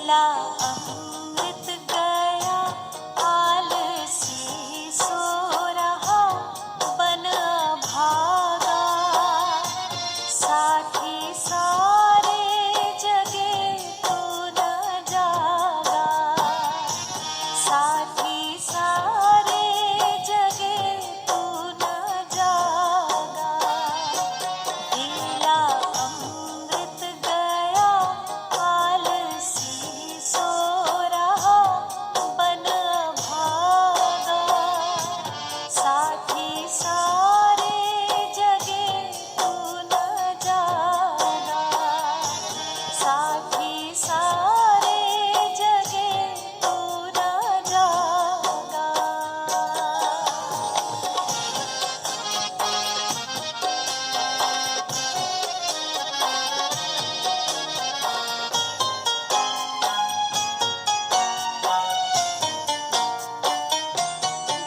बेला अमृत गया आलसी सो रहा बन भागा। साथी सारे जगे तू न जागा। साथी सारे जगे तू न जागा। बेला अमृत गया आलसी सो रहा बन भागा। साथी सारे जगे तू न जागा। साथी सारे जगे तू न जागा।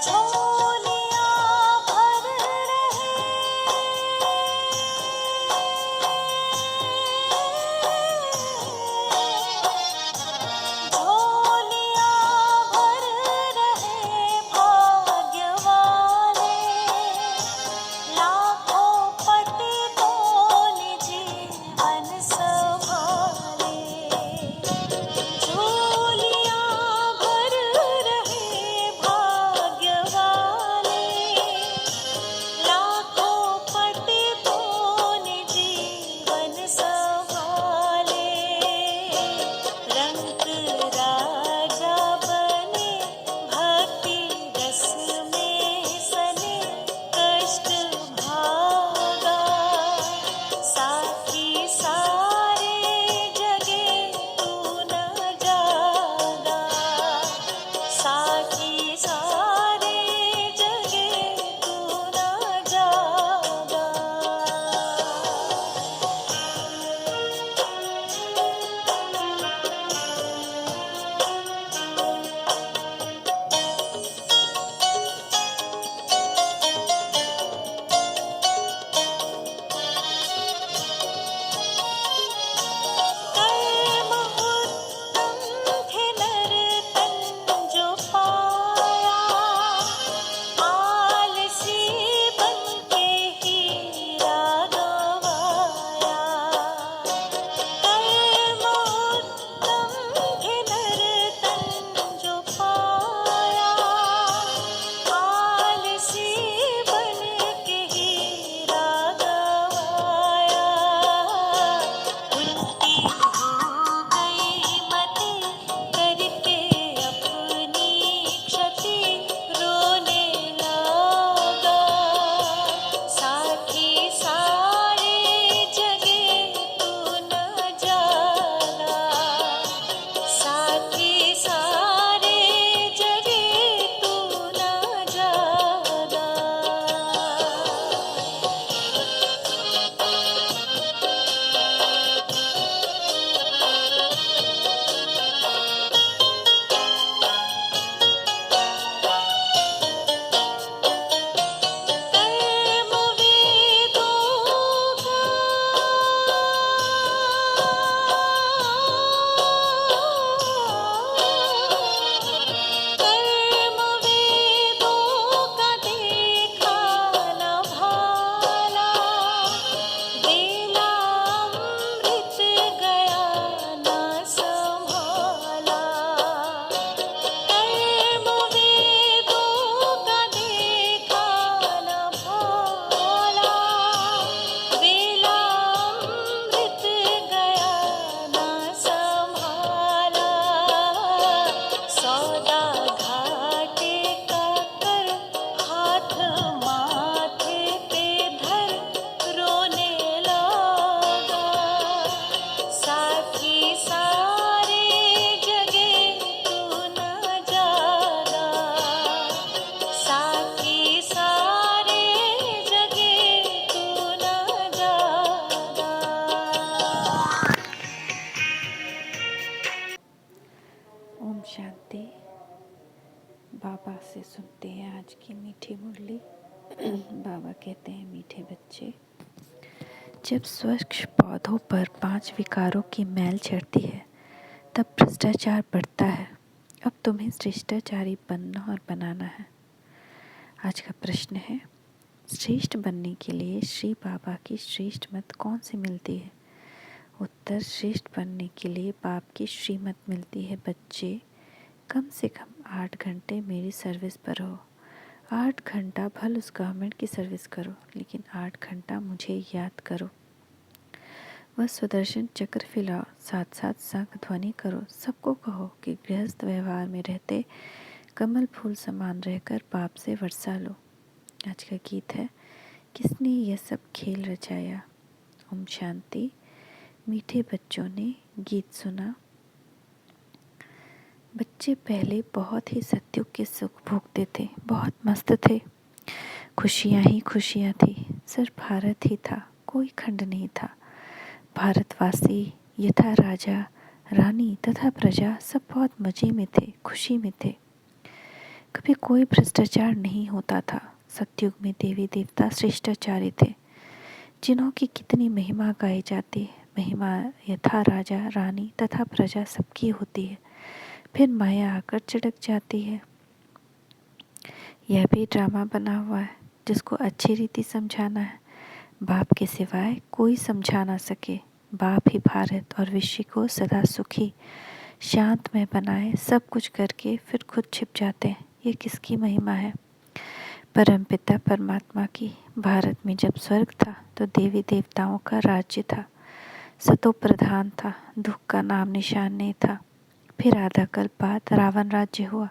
झोलियाँ भर रहे झोलियाँ भर रहे भाग्य वाले। लाखों पतितों ने जीवन संभाले। झोलियाँ भर रहे भाग्य वाले। लाखों पतितों ने जीवन संभाले। रंग राजा बने भक्ति रस में सने कष्ट भागा। साथी सारे जगे तू न जागा। साथी सारे जगे तू न जागा। कर्म उत्तम थे नर्तन जो पाया। आलसी बनके हीरा गवाया। कर्म उत्तम थे नर्तन जो पाया। आलसी बनके हीरा गवाया। उल्टी हो गई मति करके अपनी क्षति रोने लगा। साथी सारे जगे तू न जागा। साथी सारे जगे तू न जागा। कर्म वेदों का कर्म वेदों का देखा न भाला। बेला अमृत गया न संभाला। कर्म वेदों का देखा न भाला। बेला अमृत गया न संभाला। सौदा घाटे का कर हाथ माथे पे धर रोने लगा। साथी सारे जगे तू न जागा। साथी सारे जगे तू न जागा। ओम शांति। बाबा से सुनते हैं आज की मीठी मुरली। बाबा कहते हैं, मीठे बच्चे, जब स्वच्छ पौधों पर 5 विकारों की मैल चढ़ती है तब भ्रष्टाचार बढ़ता है। अब तुम्हें श्रेष्ठाचारी बनना और बनाना है। आज का प्रश्न है, श्रेष्ठ बनने के लिए श्री बाबा की श्रेष्ठ मत कौन सी मिलती है? उत्तर, श्रेष्ठ बनने के लिए बाप की श्रीमत मिलती है। बच्चे, कम से कम 8 घंटे मेरी सर्विस पर रहो। 8 घंटा भल उस गवर्नमेंट की सर्विस करो, लेकिन 8 घंटा मुझे याद करो। वह सुदर्शन चक्र फैलाओ, साथ साथ शंख ध्वनि करो। सबको कहो कि गृहस्थ व्यवहार में रहते कमल फूल समान रहकर बाप से वर्षा लो। आज का गीत है, किसने यह सब खेल रचाया। ओम शांति। मीठे बच्चों ने गीत सुना। बच्चे पहले बहुत ही सत्युग के सुख भोगते थे, बहुत मस्त थे। खुशियाँ ही खुशियाँ थी। सिर्फ भारत ही था, कोई खंड नहीं था। भारतवासी यथा राजा रानी तथा प्रजा सब बहुत मज़े में थे, खुशी में थे। कभी कोई भ्रष्टाचार नहीं होता था। सतयुग में देवी देवता श्रेष्ठाचारी थे, जिन्हों की कितनी महिमा गाई जाती है। महिमा यथा राजा रानी तथा प्रजा सबकी होती है, फिर माया आकर चढ़क जाती है। यह भी ड्रामा बना हुआ है, जिसको अच्छी रीति समझाना है। बाप के सिवाय कोई समझा ना सके। बाप ही भारत और विश्व को सदा सुखी शांतमय बनाए। सब कुछ करके फिर खुद छिप जाते हैं। ये किसकी महिमा है? परमपिता परमात्मा की। भारत में जब स्वर्ग था तो देवी देवताओं का राज्य था, सतो प्रधान था, दुख का नाम निशान नहीं था। फिर आधा कल्प बाद रावण राज्य हुआ।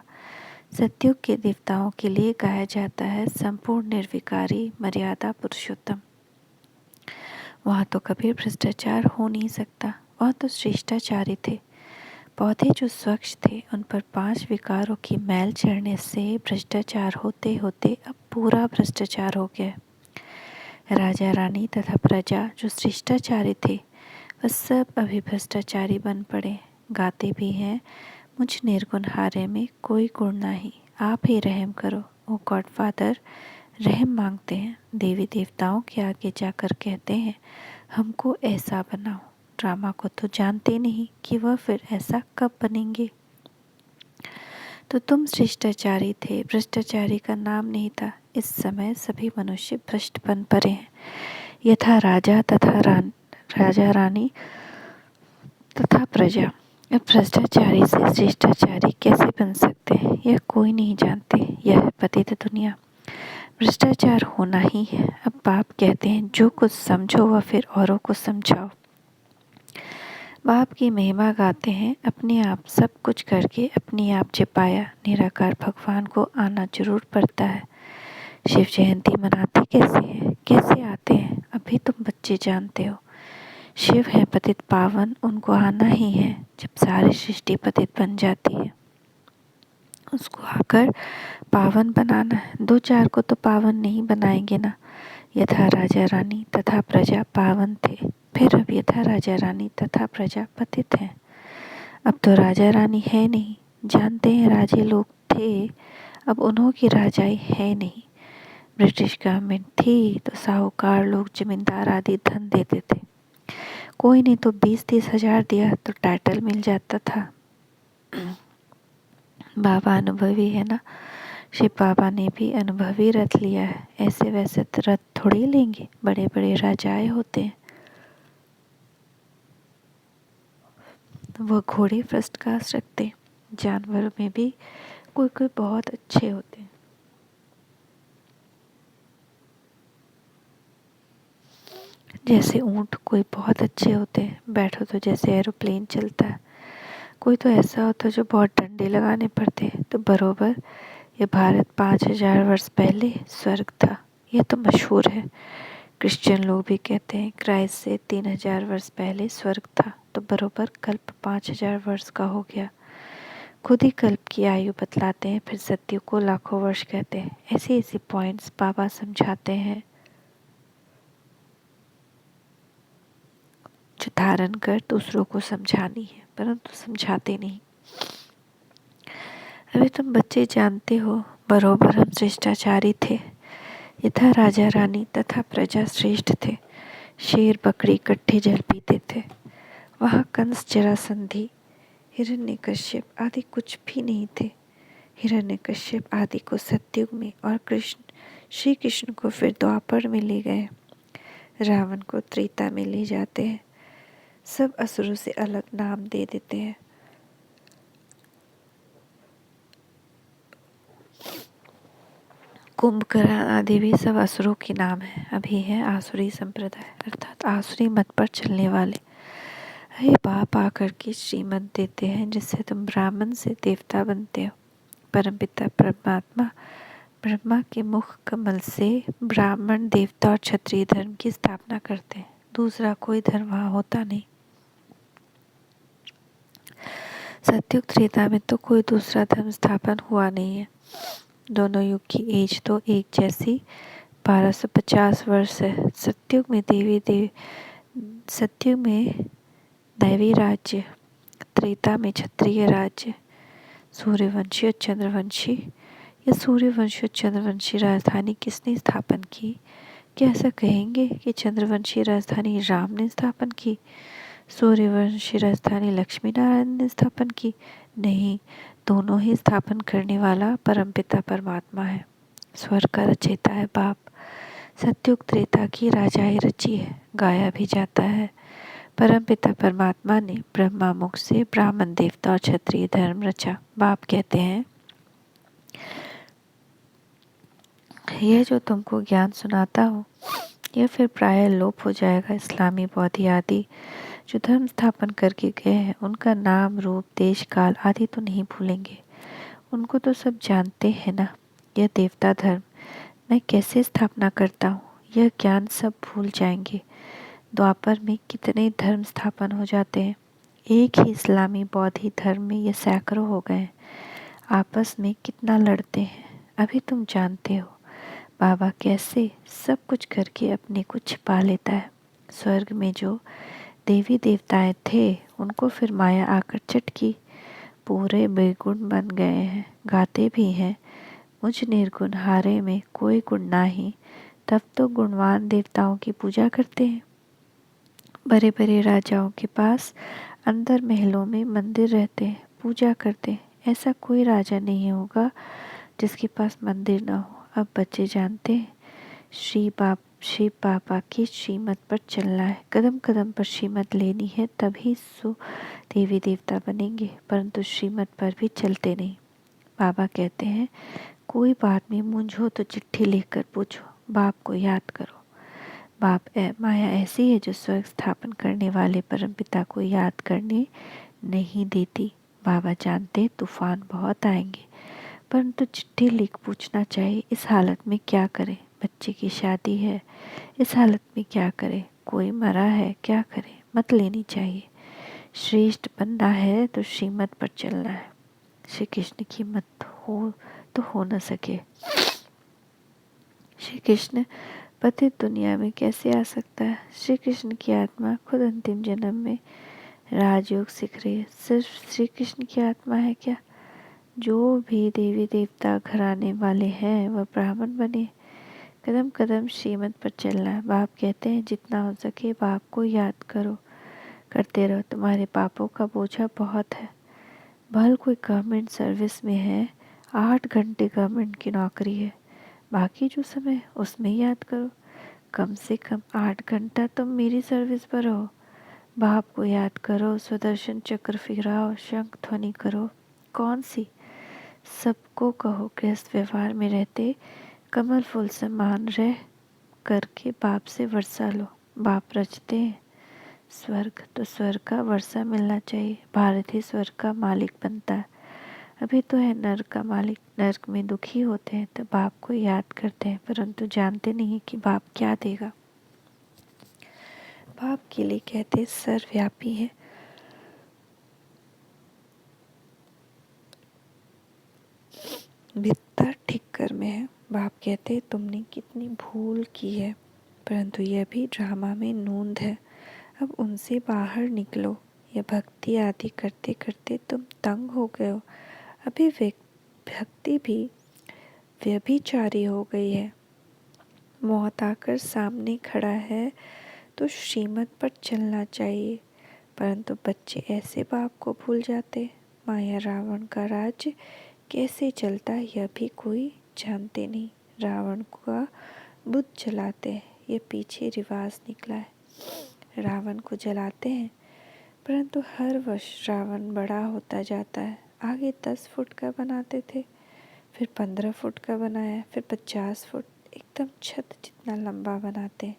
सतयुग के देवताओं के लिए गाया जाता है संपूर्ण निर्विकारी मर्यादा पुरुषोत्तम। वहाँ तो कभी भ्रष्टाचार हो नहीं सकता। वहाँ तो श्रेष्ठाचारी थे। पौधे जो स्वच्छ थे, उन पर 5 विकारों की मैल चढ़ने से भ्रष्टाचार होते होते अब पूरा भ्रष्टाचार हो गया। राजा रानी तथा प्रजा जो श्रेष्ठाचारी थे, वह सब अभी भ्रष्टाचारी बन पड़े। गाते भी हैं, मुझ निर्गुण हारे में कोई गुण नहीं, आप ही रहम करो। ओ गॉड फादर, रहम मांगते हैं। देवी देवताओं के आगे जाकर कहते हैं, हमको ऐसा बनाओ। ड्रामा को तो जानते नहीं कि वह फिर ऐसा कब बनेंगे। तो तुम श्रेष्ठाचारी थे, भ्रष्टाचारी का नाम नहीं था। इस समय सभी मनुष्य भ्रष्ट बन पड़े हैं। यथा राजा तथा राजा रानी तथा प्रजा। अब भ्रष्टाचारी से श्रेष्ठाचारी कैसे बन सकते हैं, यह कोई नहीं जानते। यह है पतित दुनिया। भ्रष्टाचार होना ही है। अब बाप कहते हैं, जो कुछ समझो वह फिर औरों को समझाओ। बाप की महिमा गाते हैं, अपने आप सब कुछ करके अपने आप छिपाया निराकार भगवान को आना जरूर पड़ता है। शिव जयंती मनाते कैसे हैं, कैसे आते हैं, अभी तुम बच्चे जानते हो। शिव है पतित पावन, उनको आना ही है। जब सारी सृष्टि पतित बन जाती है, उसको आकर पावन बनाना है। 2-4 को तो पावन नहीं बनाएंगे ना। यथा राजा रानी तथा प्रजा पावन थे, फिर अब यथा राजा रानी तथा प्रजा पतित हैं। अब तो राजा रानी है नहीं। जानते हैं राजे लोग थे, अब उन्हों की राजाई है नहीं। ब्रिटिश गवर्नमेंट थी तो साहूकार लोग जमींदार आदि धन देते थे। कोई ने तो 20-30 हजार दिया तो टाइटल मिल जाता था। बाबा अनुभवी है ना। शिव बाबा ने भी अनुभवी रथ लिया है। ऐसे वैसे रथ थोड़ी लेंगे, बड़े बड़े राजाए होते हैं। वो घोड़े फर्स्ट क्लास रखते हैं। जानवरों में भी कोई कोई बहुत अच्छे होते हैं। जैसे ऊँट कोई बहुत अच्छे होते हैं, बैठो तो जैसे एरोप्लेन चलता है। कोई तो ऐसा होता है जो बहुत डंडे लगाने पड़ते हैं। तो बरोबर ये भारत 5000 वर्ष पहले स्वर्ग था, यह तो मशहूर है। क्रिश्चियन लोग भी कहते हैं क्राइस्ट से 3000 वर्ष पहले स्वर्ग था, तो बरोबर कल्प 5000 वर्ष का हो गया। खुद ही कल्प की आयु बतलाते हैं, फिर सत्य को लाखों वर्ष कहते हैं। ऐसे ऐसे पॉइंट्स बाबा समझाते हैं, जो धारण कर दूसरों को समझानी है, परंतु समझाते नहीं। अभी तुम बच्चे जानते हो, बरोबर हम श्रेष्ठाचारी थे। यथा राजा रानी तथा प्रजा श्रेष्ठ थे। शेर बकरी इकट्ठे जल पीते थे। वहाँ कंस जरासंधी हिरण्यकश्यप आदि कुछ भी नहीं थे। हिरण्यकश्यप आदि को सतयुग में और श्री कृष्ण को फिर द्वापर में ले गए। रावण को त्रेता में ले जाते हैं। सब असुरों से अलग नाम दे देते हैं। कुंभकर्ण आदि भी सब असुरों के नाम हैं। अभी है आसुरी संप्रदाय अर्थात आसुरी मत पर चलने वाले। हे बाप आकर के श्रीमत देते हैं जिससे तुम ब्राह्मण से देवता बनते हो। परमपिता परमात्मा ब्रह्मा के मुख कमल से ब्राह्मण देवता और क्षत्रिय धर्म की स्थापना करते हैं। दूसरा कोई धर्म वहाँ होता नहीं। सतयुग त्रेता में तो कोई दूसरा धर्म स्थापन हुआ नहीं है। दोनों युग की एज तो एक जैसी 1250 वर्ष है। सतयुग में दैवी राज्य, त्रेता में क्षत्रिय राज्य, सूर्यवंशी और चंद्रवंशी। यह सूर्यवंशी और चंद्रवंशी राजधानी किसने स्थापन की? क्या ऐसा कहेंगे कि चंद्रवंशी राजधानी राम ने स्थापन की, सूर्यवंशी राजधानी लक्ष्मी नारायण ने स्थापन की? नहीं, दोनों ही स्थापन करने वाला परमपिता परमात्मा है। स्वर्ग का रचयिता है बाप। सतयुग त्रेता की राजाई रची है, गाया भी जाता है। परमपिता परमात्मा ने ब्रह्मा मुख से ब्राह्मण देवता और क्षत्रिय धर्म रचा। बाप कहते हैं, यह जो तुमको ज्ञान सुनाता हूँ यह फिर प्राय लोप हो जाएगा। इस्लामी बौद्ध आदि जो धर्म स्थापन करके गए हैं उनका नाम रूप देश काल आदि तो नहीं भूलेंगे। उनको तो सब जानते हैं ना। यह देवता धर्म मैं कैसे स्थापना करता हूँ यह ज्ञान सब भूल जाएंगे। द्वापर में कितने धर्म स्थापन हो जाते हैं। एक ही इस्लामी बौद्ध धर्म में ये सैकड़ों हो गए हैं। आपस में कितना लड़ते हैं अभी तुम जानते हो। बाबा कैसे सब कुछ करके अपने को छिपा लेता है। स्वर्ग में जो देवी देवताएं थे उनको फिर माया आकर चटकी, पूरे बेगुण बन गए हैं। गाते भी हैं, मुझ निर्गुण हारे में कोई गुण नाही, तब तो गुणवान देवताओं की पूजा करते हैं। बड़े बड़े राजाओं के पास अंदर महलों में मंदिर रहते हैं, पूजा करते हैं। ऐसा कोई राजा नहीं होगा जिसके पास मंदिर ना हो। अब बच्चे जानते हैं श्री बाबा की श्रीमत पर चलना है। कदम कदम पर श्रीमत लेनी है, तभी सो देवी देवता बनेंगे। परंतु श्रीमत पर भी चलते नहीं। बाबा कहते हैं, कोई बात में मूंझो तो चिट्ठी लिखकर पूछो, बाप को याद करो। बाप माया ऐसी है जो स्वर्ग स्थापन करने वाले परमपिता को याद करने नहीं देती। बाबा जानते तूफान बहुत आएंगे, परंतु चिट्ठी लिख पूछना चाहिए। इस हालत में क्या करें? बच्चे की शादी है, इस हालत में क्या करें? कोई मरा है, क्या करें? मत लेनी चाहिए। श्रेष्ठ बनना है तो श्रीमत पर चलना है। श्री कृष्ण की मत हो तो हो न सके। श्री कृष्ण पतित दुनिया में कैसे आ सकता है? श्री कृष्ण की आत्मा खुद अंतिम जन्म में राजयोग सीख रही है। सिर्फ श्री कृष्ण की आत्मा है क्या? जो भी देवी देवता घराने वाले हैं वह ब्राह्मण बने। कदम कदम श्रीमत पर चलना है। बाप कहते हैं, जितना हो सके बाप को याद करो, करते रहो। तुम्हारे पापों का बोझा बहुत है। भल कोई गवर्नमेंट सर्विस में है, 8 घंटे गवर्नमेंट की नौकरी है, बाकी जो समय उसमें याद करो। कम से कम 8 घंटा तुम मेरी सर्विस पर रहो। बाप को याद करो, सुदर्शन चक्र फिराओ, शंख ध्वनि करो। कौन सी? सबको कहो गृहस्थ व्यवहार में रहते कमल फूल समान रह करके बाप से वर्षा लो। बाप रचते हैं स्वर्ग, तो स्वर्ग का वर्षा मिलना चाहिए। भारत ही स्वर्ग का मालिक बनता है। अभी तो है नर्क का मालिक। नर्क में दुखी होते हैं तो बाप को याद करते हैं, परंतु जानते नहीं कि बाप क्या देगा। बाप के लिए कहते सर्वव्यापी है। भित्ता ठिक्कर में है। बाप कहते तुमने कितनी भूल की है, परंतु यह भी ड्रामा में नूंद है। अब उनसे बाहर निकलो। यह भक्ति आदि करते करते तुम तंग हो गए हो। अभी भक्ति भी व्यभिचारी हो गई है। मौत आकर सामने खड़ा है तो श्रीमत पर चलना चाहिए। परंतु बच्चे ऐसे बाप को भूल जाते। माया रावण का राज्य कैसे चलता यह भी कोई जानते नहीं। रावण का बुत जलाते हैं, ये पीछे रिवाज निकला है। रावण को जलाते हैं, परंतु हर वर्ष रावण बड़ा होता जाता है। आगे 10 फुट का बनाते थे, फिर 15 फुट का बनाया, फिर 50 फुट, एकदम छत जितना लंबा बनाते हैं।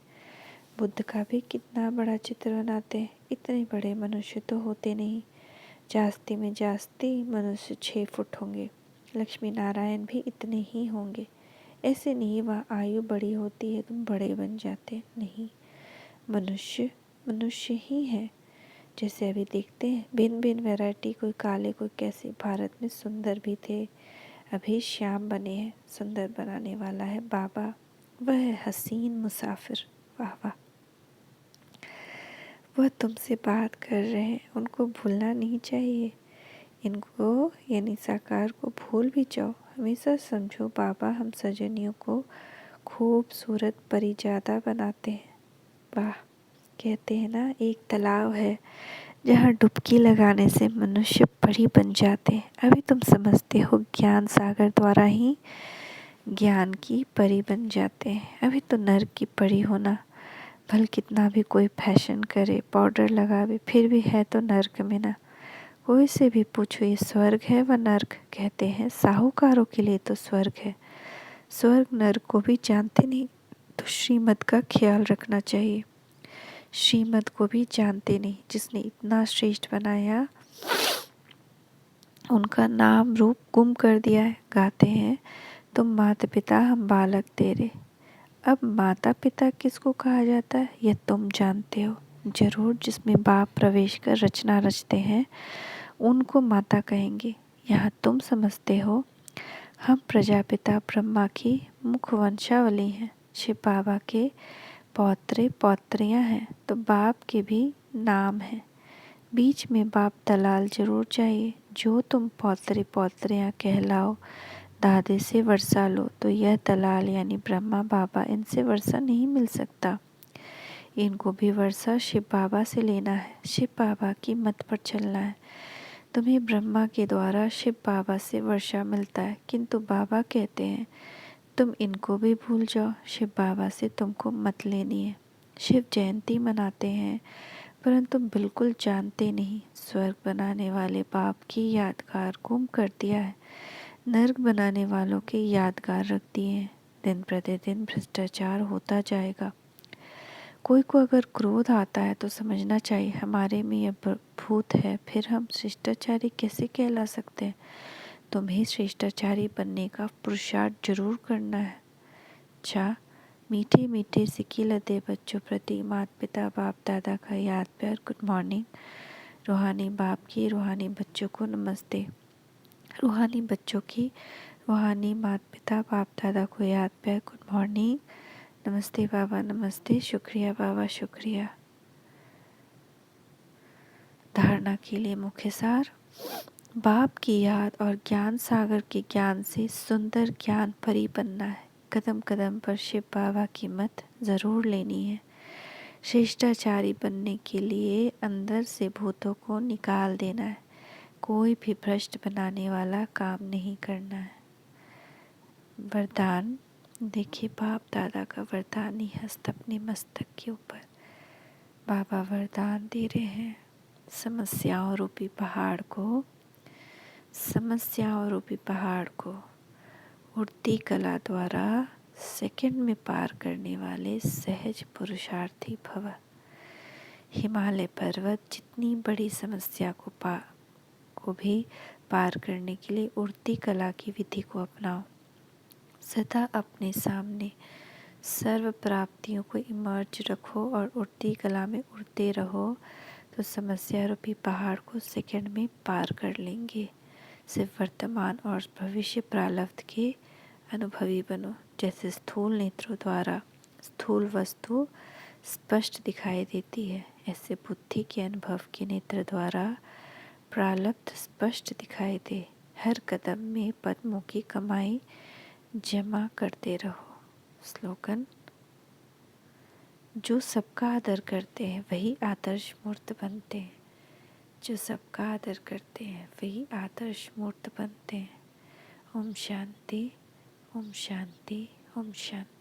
बुद्ध का भी कितना बड़ा चित्र बनाते हैं। इतने बड़े मनुष्य तो होते नहीं, जास्ती में जास्ती मनुष्य 6 फुट होंगे। लक्ष्मी नारायण भी इतने ही होंगे। ऐसे नहीं वह आयु बड़ी होती है तुम बड़े बन जाते, नहीं, मनुष्य मनुष्य ही है। जैसे अभी देखते हैं भिन्न भिन्न वैरायटी, कोई काले कोई कैसे। भारत में सुंदर भी थे, अभी श्याम बने हैं। सुंदर बनाने वाला है बाबा, वह है हसीन मुसाफिर। वाह वाह, वह तुमसे बात कर रहे हैं, उनको भूलना नहीं चाहिए। इनको यानी साकार को भूल भी जाओ, हमेशा समझो बाबा हम सजनियों को खूबसूरत परिजादा बनाते हैं। वाह, कहते हैं ना एक तालाब है जहाँ डुबकी लगाने से मनुष्य परी बन जाते हैं। अभी तुम समझते हो ज्ञान सागर द्वारा ही ज्ञान की परी बन जाते हैं। अभी तो नर्क की परी होना, भल कितना भी कोई फैशन करे, पाउडर लगावे, फिर भी है तो नर्क में ना। कोई से भी पूछो ये स्वर्ग है व नर्क, कहते हैं साहूकारों के लिए तो स्वर्ग है। स्वर्ग नर्क को भी जानते नहीं, तो श्रीमत का ख्याल रखना चाहिए। श्रीमत को भी जानते नहीं, जिसने इतना श्रेष्ठ बनाया उनका नाम रूप गुम कर दिया है। गाते हैं तुम माता पिता हम बालक तेरे। अब माता पिता किसको कहा जाता है यह तुम जानते हो जरूर। जिसमें बाप प्रवेश कर रचना रचते हैं उनको माता कहेंगे। यहाँ तुम समझते हो हम प्रजापिता ब्रह्मा की मुख वंशावली हैं, शिव बाबा के पौत्रे पौत्रियाँ हैं, तो बाप के भी नाम हैं। बीच में बाप दलाल जरूर चाहिए। जो तुम पौत्रे पौत्रियाँ कहलाओ, दादे से वर्षा लो, तो यह दलाल यानी ब्रह्मा बाबा, इनसे वर्षा नहीं मिल सकता। इनको भी वर्षा शिव बाबा से लेना है, शिव बाबा की मत पर चलना है। तुम्हें ब्रह्मा के द्वारा शिव बाबा से वर्षा मिलता है, किंतु बाबा कहते हैं तुम इनको भी भूल जाओ, शिव बाबा से तुमको मत लेनी है। शिव जयंती मनाते हैं, परंतु बिल्कुल जानते नहीं स्वर्ग बनाने वाले बाप की यादगार गुम कर दिया है। नर्क बनाने वालों के यादगार रख दिए हैं। दिन प्रतिदिन भ्रष्टाचार होता जाएगा। कोई को अगर क्रोध आता है तो समझना चाहिए हमारे में यह भूत है, फिर हम शिष्टाचारी कैसे कहला सकते हैं। तुम्हें शिष्टाचारी बनने का पुरुषार्थ जरूर करना है। अच्छा, मीठे मीठे सिक्के लदे बच्चों प्रति माता पिता बाप दादा का याद प्यार गुड मॉर्निंग। रूहानी बाप की रूहानी बच्चों को नमस्ते। रूहानी बच्चों की रूहानी माता पिता बाप दादा को याद प्यार गुड मॉर्निंग। नमस्ते बाबा नमस्ते, शुक्रिया बाबा शुक्रिया। धारणा के लिए मुख्य सार, बाप की याद और ज्ञान सागर के ज्ञान से सुंदर ज्ञान परी बनना है। कदम कदम पर शिव बाबा की मत ज़रूर लेनी है। शिष्टाचारी बनने के लिए अंदर से भूतों को निकाल देना है। कोई भी भ्रष्ट बनाने वाला काम नहीं करना है। वरदान देखिए, बाप दादा का वरदान ही हस्त अपने मस्तक के ऊपर बाबा वरदान दे रहे हैं। समस्याओं रूपी पहाड़ को उड़ती कला द्वारा सेकंड में पार करने वाले सहज पुरुषार्थी भव। हिमालय पर्वत जितनी बड़ी समस्या को भी पार करने के लिए उड़ती कला की विधि को अपनाओ। सदा अपने सामने सर्व प्राप्तियों को इमर्ज रखो और उड़ती कला में उड़ते रहो, तो समस्या रूपी पहाड़ को सेकंड में पार कर लेंगे। सिर्फ वर्तमान और भविष्य प्रारब्ध के अनुभवी बनो। जैसे स्थूल नेत्रों द्वारा स्थूल वस्तु स्पष्ट दिखाई देती है, ऐसे बुद्धि के अनुभव के नेत्र द्वारा प्रारब्ध स्पष्ट दिखाई दे। हर कदम में पद्मों की कमाई जमा करते रहो। स्लोगन, जो सबका आदर करते हैं वही आदर्श मूर्त बनते हैं। जो सबका आदर करते हैं वही आदर्श मूर्त बनते हैं। ओम शांति, ओम शांति, ओम शांति।